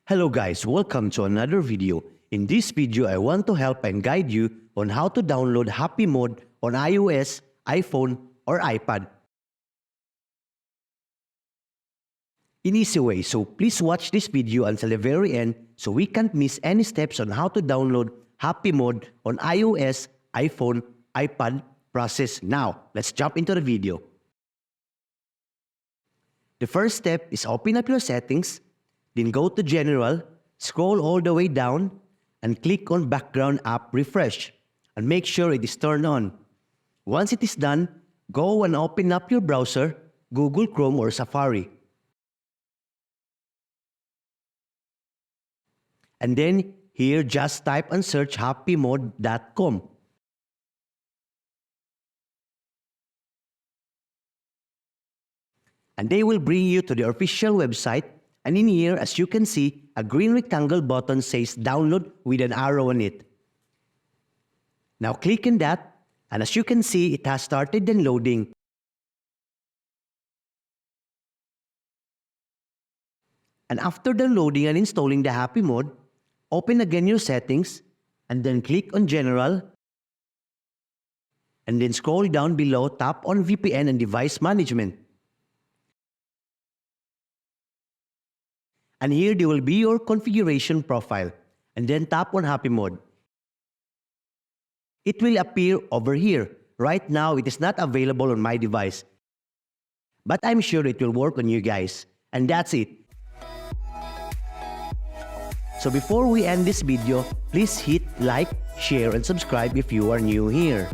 Hello guys, welcome to another video. In this video, I want to help and guide you on how to download Happymod on iOS, iPhone, or iPad in easy way. So please watch this video until the very end so we can't miss any steps on how to download Happymod on iOS, iPhone, iPad process. Now, let's jump into the video. The first step is open up your settings, then go to General, scroll all the way down, and click on Background App Refresh, and make sure it is turned on. Once it is done, go and open up your browser, Google Chrome or Safari. And then here just type and search happymod.com. And they will bring you to the official website, and in here, as you can see, a green rectangle button says download with an arrow on it. Now click on that, and as you can see, it has started downloading. And after downloading and installing the Happymod, open again your settings, and then click on General, and then scroll down below, tap on VPN and Device Management. And here there will be your configuration profile, and then tap on Happymod. It will appear over here. Right now, it is not available on my device, but I'm sure it will work on you guys. And that's it. So before we end this video, please hit like, share, and subscribe if you are new here.